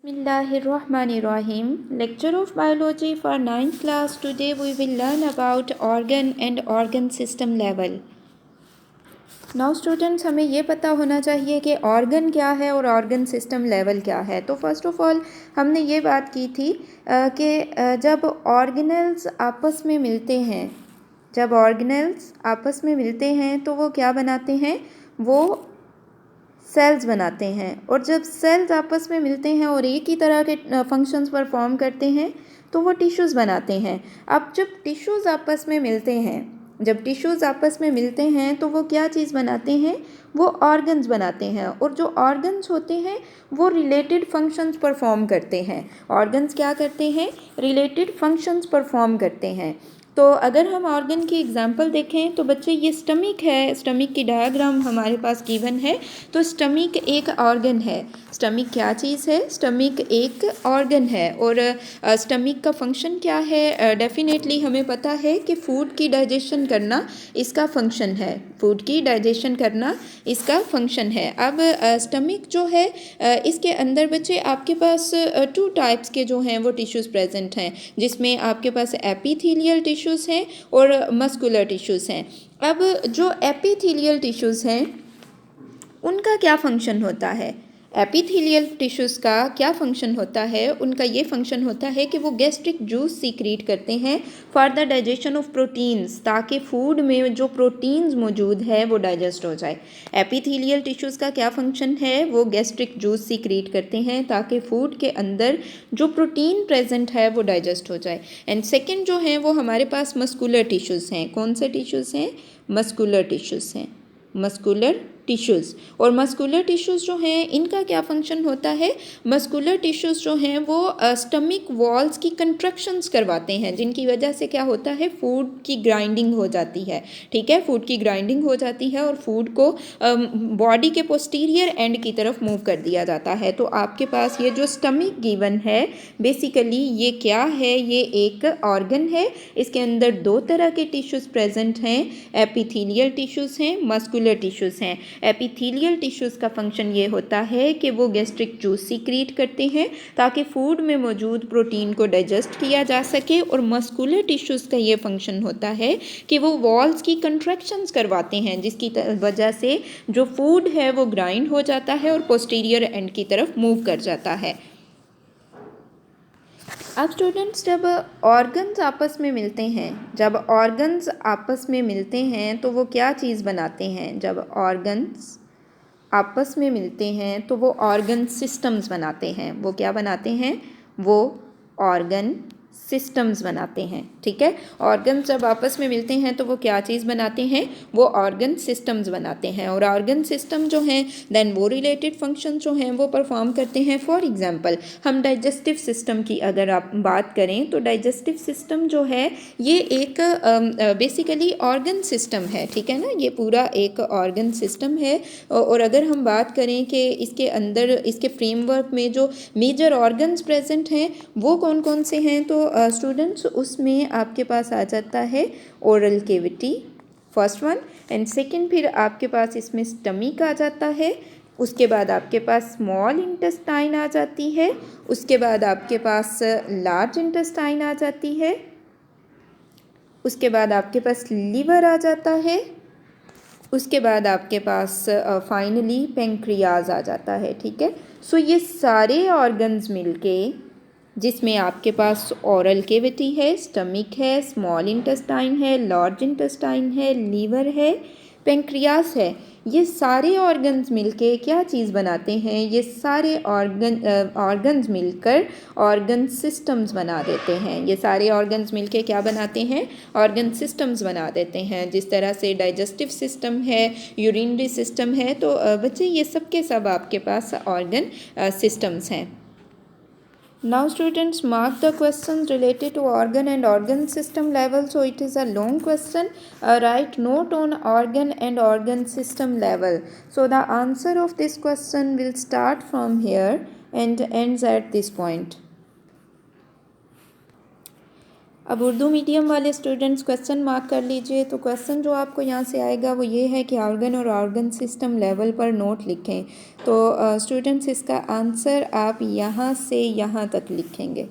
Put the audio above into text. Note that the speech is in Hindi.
Bismillahirrahmanirrahim. Lecture of Biology for 9th class. Today we will learn about organ and organ system level. Now students, हमें ये पता होना चाहिए कि organ क्या है और organ system level क्या है. तो first of all हमने ये बात की थी कि जब organelles आपस में मिलते हैं तो वो क्या बनाते हैं, वो सेल्स बनाते हैं. और जब सेल्स आपस में मिलते हैं और एक ही तरह के फंक्शंस परफॉर्म करते हैं तो वो टिश्यूज़ बनाते हैं. अब जब टिश्यूज़ आपस में मिलते हैं तो वो क्या चीज़ बनाते हैं, वो ऑर्गन्स बनाते हैं. और जो ऑर्गन्स होते हैं वो रिलेटेड फंक्शंस परफॉर्म करते हैं. ऑर्गन्स क्या करते हैं, रिलेटेड फंक्शंस परफॉर्म करते हैं. तो अगर हम ऑर्गन की एग्जांपल देखें तो बच्चे ये स्टमक है, स्टमक की डायग्राम हमारे पास गिवन है. तो स्टमक एक ऑर्गन है. स्टमक क्या चीज़ है, स्टमक एक ऑर्गन है. और स्टमक का फंक्शन क्या है, डेफिनेटली हमें पता है कि फूड की डाइजेशन करना इसका फंक्शन है. अब स्टमक जो है इसके अंदर बच्चे आपके पास 2 टाइप्स के जो हैं वो टिश्यूज़ प्रेजेंट हैं, जिसमें आपके पास एपिथेलियल टिश्यूज़ हैं और मस्कुलर टिश्यूज़ हैं. अब जो एपिथेलियल टिश्यूज़ हैं उनका क्या फंक्शन होता है, एपिथेलियल टिश्यूज़ का क्या फंक्शन होता है, उनका ये फंक्शन होता है कि वो गैस्ट्रिक जूस सीक्रेट करते हैं for the digestion of proteins, ताकि फूड में जो प्रोटीन्स मौजूद है वो डाइजेस्ट हो जाए. एपिथेलियल टिश्यूज़ का क्या फंक्शन है, वो गैस्ट्रिक जूस सीक्रेट करते हैं ताकि फूड के अंदर जो प्रोटीन प्रेजेंट है वो डाइजेस्ट हो जाए. एंड सेकेंड जो हैं वो हमारे पास मस्कुलर टिश्यूज़ हैं. कौन से टिश्यूज़ हैं, मस्कुलर टिश्यूज़ हैं, मस्कुलर टिश्यूज़. और मस्कुलर टिश्यूज़ जो हैं इनका क्या फंक्शन होता है, मस्कुलर टिश्यूज़ जो हैं वो स्टमक वॉल्स की कंट्रक्शंस करवाते हैं, जिनकी वजह से क्या होता है, फूड की ग्राइंडिंग हो जाती है. ठीक है, फूड की ग्राइंडिंग हो जाती है और फूड को बॉडी के पोस्टीरियर एंड की तरफ मूव कर दिया जाता है. तो आपके पास ये जो स्टमक गिवन है बेसिकली ये क्या है, ये एक ऑर्गन है. इसके अंदर 2 तरह के टिश्यूज़ प्रेजेंट हैं, एपिथेलियल टिश्यूज़ हैं, मस्कुलर टिश्यूज़ हैं. एपिथेलियल टिश्यूज़ का फंक्शन ये होता है कि वो गैस्ट्रिक जूस सीक्रेट करते हैं ताकि फूड में मौजूद प्रोटीन को डाइजेस्ट किया जा सके. और मस्कुलर टिश्यूज़ का ये फंक्शन होता है कि वो वॉल्स की कंट्रैक्शंस करवाते हैं, जिसकी वजह से जो फूड है वो ग्राइंड हो जाता है और पोस्टीरियर एंड की तरफ मूव कर जाता है. अब स्टूडेंट्स, जब ऑर्गन्स आपस में मिलते हैं तो वो क्या चीज़ बनाते हैं, जब ऑर्गन्स आपस में मिलते हैं तो वो ऑर्गन सिस्टम्स बनाते हैं. वो क्या बनाते हैं, वो ऑर्गन सिस्टम्स बनाते हैं. ठीक है, ऑर्गन्स जब आपस में मिलते हैं तो वो क्या चीज़ बनाते हैं, वो ऑर्गन सिस्टम्स बनाते हैं. और ऑर्गन सिस्टम जो हैं देन वो रिलेटेड फंक्शन जो हैं वो परफॉर्म करते हैं. फॉर एग्जांपल हम डाइजेस्टिव सिस्टम की अगर आप बात करें तो डाइजेस्टिव सिस्टम जो है ये एक बेसिकली ऑर्गन सिस्टम है. ठीक है ना, ये पूरा एक ऑर्गन सिस्टम है. और अगर हम बात करें कि इसके अंदर इसके फ्रेमवर्क में जो मेजर ऑर्गन्स प्रेजेंट हैं वो कौन कौन से हैं, तो स्टूडेंट्स उसमें आपके पास आ जाता है oral cavity first one, and second फिर आपके पास इसमें स्टमक आ जाता है. उसके बाद आपके पास स्मॉल इंटेस्टाइन आ जाती है. उसके बाद आपके पास लार्ज इंटेस्टाइन आ जाती है. उसके बाद आपके पास लीवर आ जाता है. उसके बाद आपके पास फाइनली पेंक्रियाज आ जाता है. ठीक है, सो ये सारे ऑर्गन्स मिलके, जिसमें आपके पास ओरल कैविटी है, स्टमक है, स्मॉल इंटेस्टाइन है, लार्ज इंटेस्टाइन है, लीवर है, पेंक्रियास है, ये सारे ऑर्गन्स मिलके क्या चीज़ बनाते हैं, ये सारे ऑर्गन्स मिलकर ऑर्गन सिस्टम्स बना देते हैं. ये सारे ऑर्गन्स मिलके क्या बनाते हैं, ऑर्गन सिस्टम्स बना देते हैं. जिस तरह से डाइजेस्टिव सिस्टम है, यूरिनरी सिस्टम है, तो बच्चे ये सब के सब आपके पास ऑर्गन सिस्टम्स हैं. Now students, mark the questions related to organ and organ system level. So it is a long question. Write note on organ and organ system level. So the answer of this question will start from here and ends at this point. अब उर्दू मीडियम वाले स्टूडेंट्स क्वेश्चन मार्क कर लीजिए। तो क्वेश्चन जो आपको यहाँ से आएगा वो ये है कि ऑर्गन और ऑर्गन सिस्टम लेवल पर नोट लिखें। तो स्टूडेंट्स इसका आंसर आप यहाँ से यहाँ तक लिखेंगे।